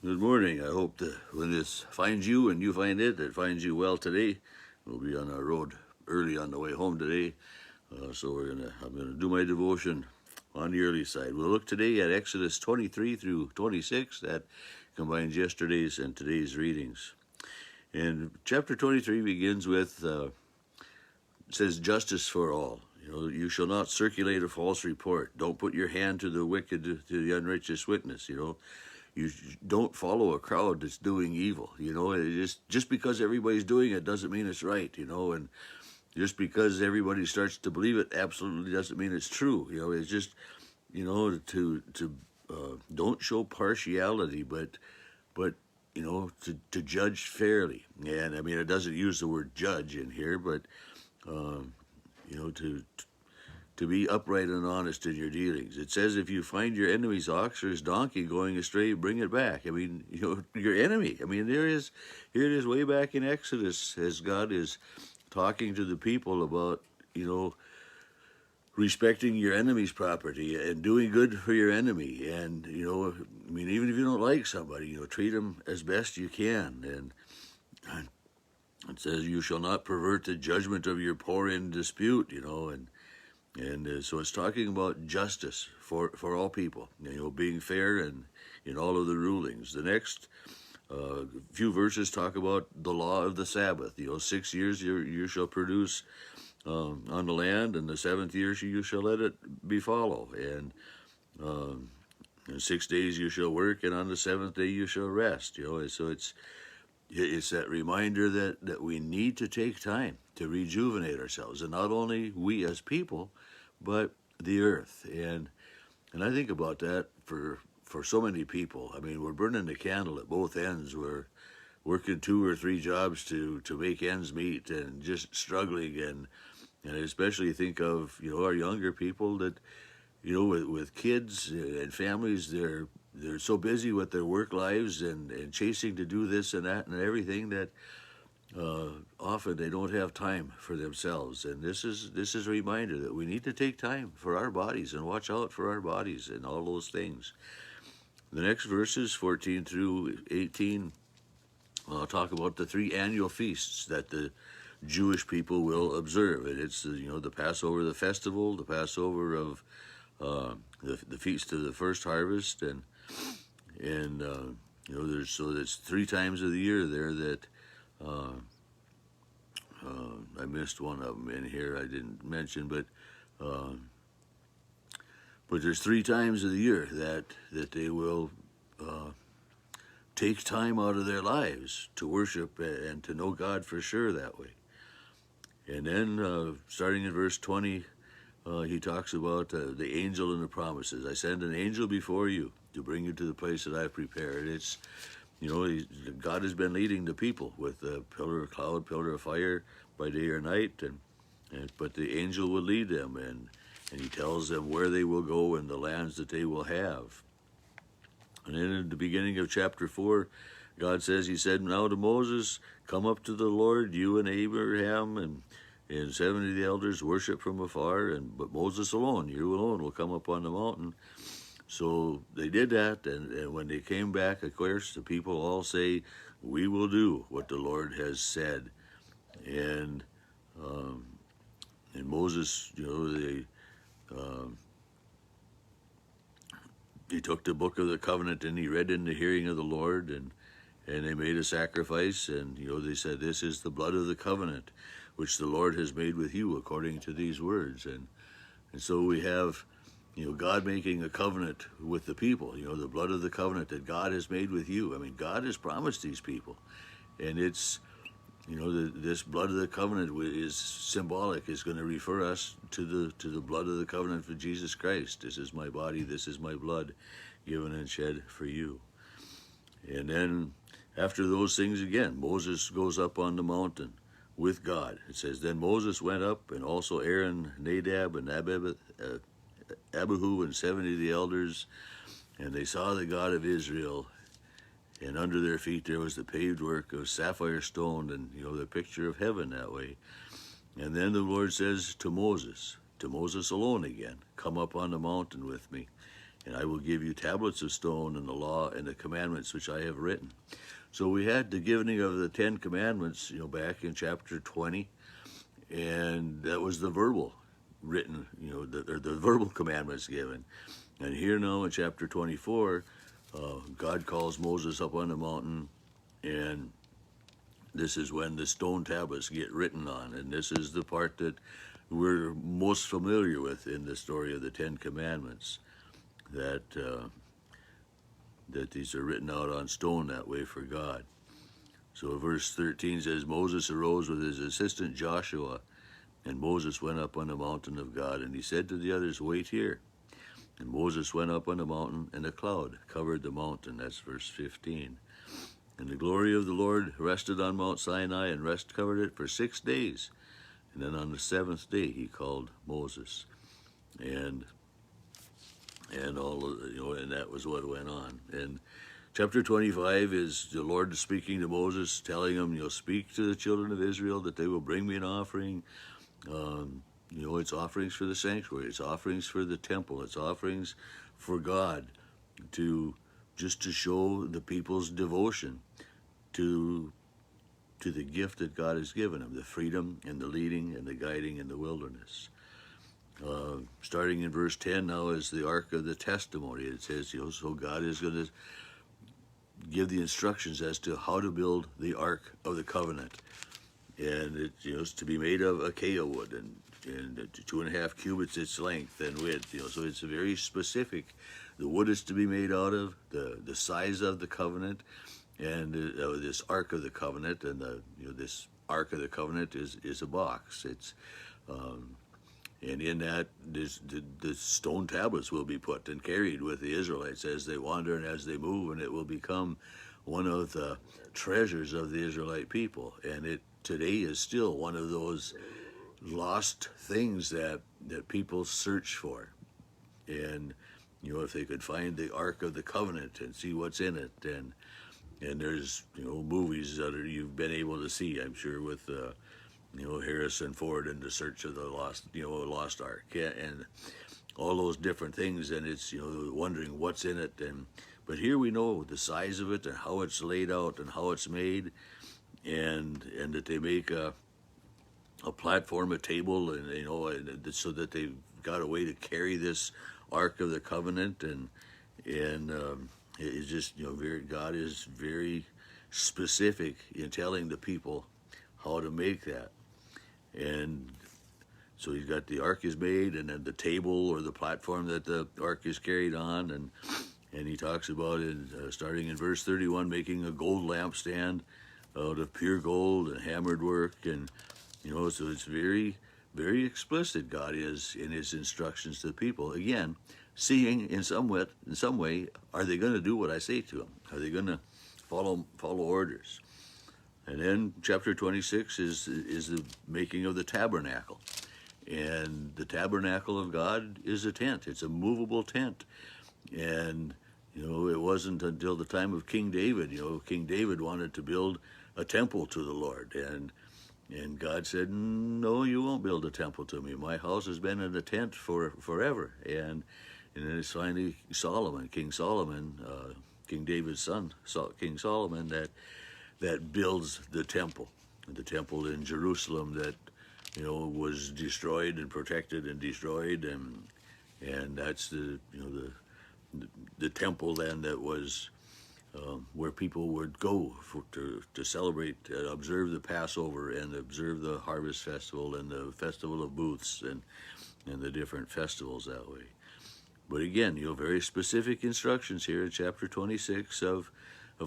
Good morning. I hope that when this finds you and you find it, it finds you well today. We'll be on our road early on the way home today, so I'm gonna do my devotion on the early side. We'll look today at Exodus 23 through 26. That combines yesterday's and today's readings. And chapter 23 begins with says justice for all. You shall not circulate a false report. Don't put your hand to the wicked, to the unrighteous witness. You don't follow a crowd that's doing evil. Just because everybody's doing it doesn't mean it's right. And just because everybody starts to believe it absolutely doesn't mean it's true. It's just to don't show partiality, but to judge fairly. And I mean, it doesn't use the word judge in here, but to be upright and honest in your dealings. It says, if you find your enemy's ox or his donkey going astray, bring it back. I mean, your enemy. I mean, here it is way back in Exodus, as God is talking to the people about, respecting your enemy's property and doing good for your enemy. And, I mean, even if you don't like somebody, treat them as best you can. And it says, you shall not pervert the judgment of your poor in dispute, and so it's talking about justice for all people, being fair and in all of the rulings. The next few verses talk about the law of the Sabbath. 6 years you shall produce on the land, and the seventh year you shall let it be fallow. And in 6 days you shall work, and on the seventh day you shall rest. So it's that reminder that we need to take time to rejuvenate ourselves, and not only we as people, but the earth. And I think about that for so many people. I mean, we're burning the candle at both ends. We're working 2 or 3 jobs to make ends meet, and just struggling. And I especially think of our younger people that with kids and families, they're so busy with their work lives and chasing to do this and that and everything that often they don't have time for themselves. And this is a reminder that we need to take time for our bodies and watch out for our bodies and all those things. The next verses, 14 through 18, talk about the 3 annual feasts that the Jewish people will observe. And it's the Passover, the festival, the Passover of the feast of the first harvest, and there's 3 times of the year there that I missed one of them in here. I didn't mention, but there's 3 times of the year that they will take time out of their lives to worship and to know God for sure that way. And then starting in verse 20, he talks about the angel and the promises. I send an angel before you to bring you to the place that I've prepared. It's God has been leading the people with a pillar of cloud, pillar of fire by day or night, but the angel will lead them, and he tells them where they will go and the lands that they will have. And then in the beginning of chapter 4, God says, he said, now to Moses, come up to the Lord, you and Abraham and 70 of the elders worship from afar, but Moses alone, you alone, will come up on the mountain. So they did that, and when they came back, of course, the people all say, we will do what the Lord has said. And Moses, he took the book of the covenant and he read in the hearing of the Lord, and they made a sacrifice, and they said, this is the blood of the covenant which the Lord has made with you according to these words. And so we have God making a covenant with the people, the blood of the covenant that God has made with you. I mean, God has promised these people, and it's this blood of the covenant is symbolic, is going to refer us to the blood of the covenant for Jesus Christ. This is my body, this is my blood, given and shed for you. And then after those things again, Moses goes up on the mountain with God. It says, then Moses went up, and also Aaron, Nadab, and Abihu, and 70 of the elders, and they saw the God of Israel, and under their feet there was the paved work of sapphire stone, and the picture of heaven that way. And then the Lord says to Moses alone again, come up on the mountain with me. and I will give you tablets of stone and the law and the commandments which I have written. So we had the giving of the 10 commandments, back in chapter 20, and that was the verbal written, the verbal commandments given. And here now in chapter 24, God calls Moses up on the mountain, and this is when the stone tablets get written on, and this is the part that we're most familiar with in the story of the 10 Commandments, that these are written out on stone that way for God. So verse 13 says, Moses arose with his assistant Joshua, and Moses went up on the mountain of God, and he said to the others, wait here. And Moses went up on the mountain, and a cloud covered the mountain. That's verse 15. And the glory of the Lord rested on Mount Sinai, and rest covered it for 6 days. And then on the 7th day he called Moses, and all of, and that was what went on. And chapter 25 is the Lord speaking to Moses, telling him, speak to the children of Israel that they will bring me an offering. It's offerings for the sanctuary, it's offerings for the temple, it's offerings for God, to show the people's devotion to the gift that God has given them, the freedom and the leading and the guiding in the wilderness. Starting in verse 10 now is the Ark of the Testimony. It says, so God is going to give the instructions as to how to build the Ark of the Covenant. And it's to be made of acacia wood, and 2.5 cubits its length and width. So it's very specific. The wood is to be made out of, the size of the covenant, and this Ark of the Covenant, and this Ark of the Covenant is a box. It's and in that the stone tablets will be put and carried with the Israelites as they wander and as they move, and it will become one of the treasures of the Israelite people. And it today is still one of those lost things that people search for. And if they could find the Ark of the Covenant and see what's in it, and there's movies that you've been able to see, I'm sure, with Harrison Ford in the search of the lost Ark, and all those different things, and it's wondering what's in it. But here we know the size of it and how it's laid out and how it's made, and that they make a platform, a table, and so that they've got a way to carry this Ark of the Covenant, and it's just God is very specific in telling the people how to make that. And so he's got the Ark is made, and then the table or the platform that the Ark is carried on, and he talks about it starting in verse 31, making a gold lampstand out of pure gold and hammered work, and so it's very, very explicit, God is, in his instructions to the people. Again, seeing in some way, are they going to do what I say to them? Are they going to follow orders? And then chapter 26 is the making of the tabernacle. And the tabernacle of God is a tent. It's a movable tent. And, it wasn't until the time of King David. King David wanted to build a temple to the Lord. And God said, no, you won't build a temple to me. My house has been in a tent forever. And then it's finally King Solomon, King David's son, King Solomon, that builds the temple in Jerusalem that was destroyed and protected and destroyed, and that's the temple then that was where people would go to celebrate, observe the Passover and observe the Harvest Festival and the Festival of Booths and the different festivals that way. But again, very specific instructions here in chapter 26 of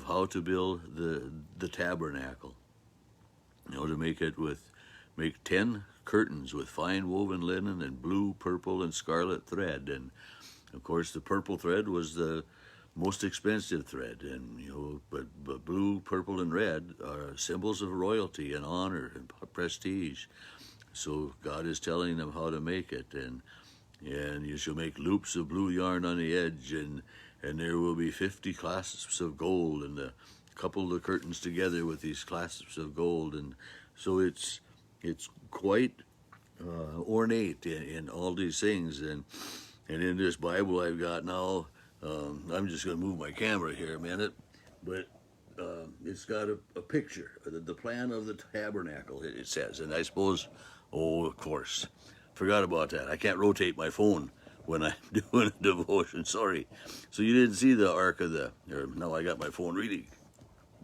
how to build the tabernacle. To make 10 curtains with fine woven linen and blue, purple, and scarlet thread. And of course, the purple thread was the most expensive thread, and but blue, purple, and red are symbols of royalty and honor and prestige. So God is telling them how to make it, and you shall make loops of blue yarn on the edge, and there will be 50 clasps of gold, and couple the curtains together with these clasps of gold, and so it's quite ornate in all these things, and And in this Bible I've got now, I'm just going to move my camera here a minute, but it's got a picture, the plan of the tabernacle, it says. And I suppose, oh, of course, forgot about that. I can't rotate my phone when I'm doing a devotion, sorry. So you didn't see the Ark of no, I got my phone really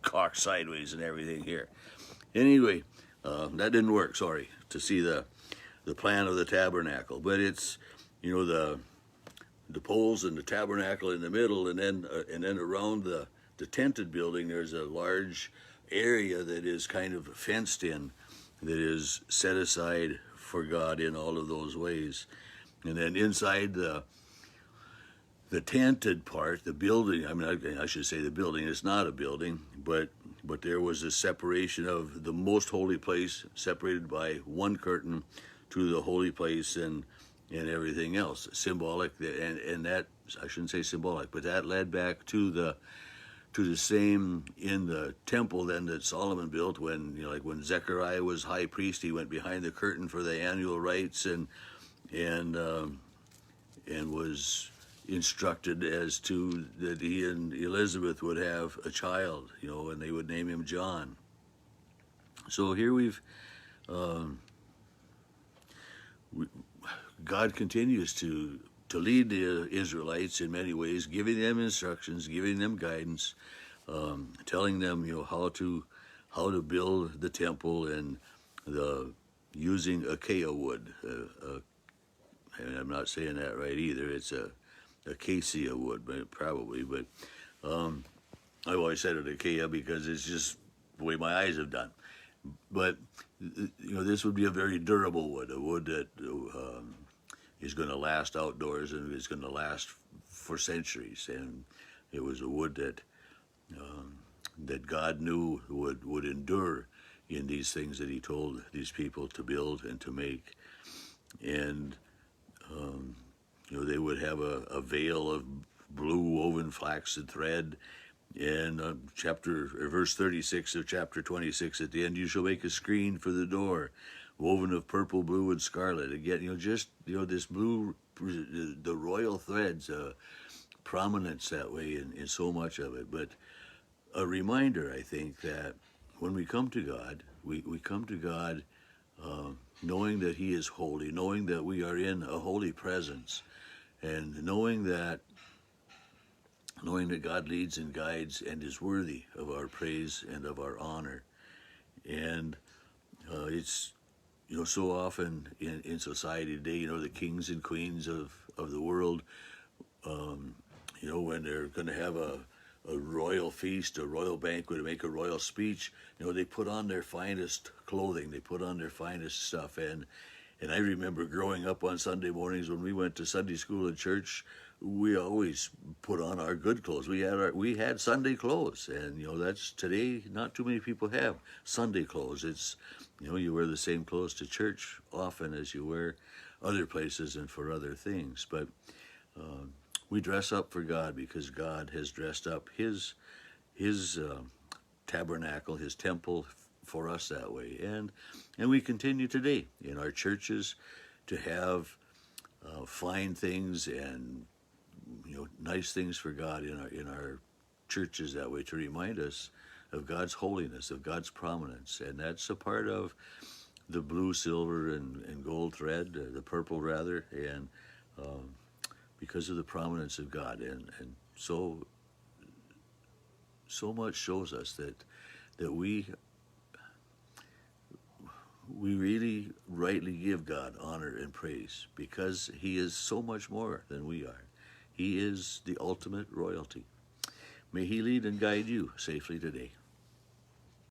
cocked sideways and everything here. Anyway, that didn't work, sorry, to see the plan of the tabernacle. But it's, you know, the poles and the tabernacle in the middle, and then around the tented building, there's a large area that is kind of fenced in, that is set aside for God in all of those ways. And then inside the tented part, the building, I mean, I should say the building, it's not a building, but there was a separation of the most holy place, separated by one curtain, to the holy place and everything else, symbolic, and that, I shouldn't say symbolic, but that led back to the same in the temple then that Solomon built when, you know, like when Zechariah was high priest, he went behind the curtain for the annual rites and was instructed as to that he and Elizabeth would have a child, you know, and they would name him John. So here God continues to lead the Israelites in many ways, giving them instructions, giving them guidance, telling them, you know, how to build the temple, and using acacia wood. And I'm not saying that right either. It's acacia wood, probably. But I've always said it acacia because it's just the way my eyes have done. But you know, this would be a very durable wood, a wood that is going to last outdoors and is going to last for centuries. And it was a wood that God knew would endure in these things that He told these people to build and to make. And you know, they would have a veil of blue woven flaxen thread. And verse 36 of chapter 26, at the end, you shall make a screen for the door, woven of purple, blue, and scarlet. Again, you know, just, you know, this blue, the royal threads, prominence that way in so much of it. But a reminder, I think, that when we come to God, we come to God knowing that He is holy, knowing that we are in a holy presence, and knowing that God leads and guides and is worthy of our praise and of our honor. And it's, you know, so often in society today, you know, the kings and queens of the world, you know, when they're going to have a royal feast, a royal banquet, to make a royal speech, you know, they put on their finest clothing, they put on their finest stuff. And I remember growing up on Sunday mornings when we went to Sunday school and church, we always put on our good clothes. We had Sunday clothes, and you know, that's today. Not too many people have Sunday clothes. It's, you know, you wear the same clothes to church often as you wear other places and for other things. But we dress up for God because God has dressed up His tabernacle, His temple, for us that way. And we continue today in our churches to have fine things and, you know, nice things for God in our churches that way, to remind us of God's holiness, of God's prominence. And that's a part of the blue, silver, and gold thread, the purple rather, and because of the prominence of God. And so much shows us that we really rightly give God honor and praise, because He is so much more than we are. He is the ultimate royalty. May He lead and guide you safely today.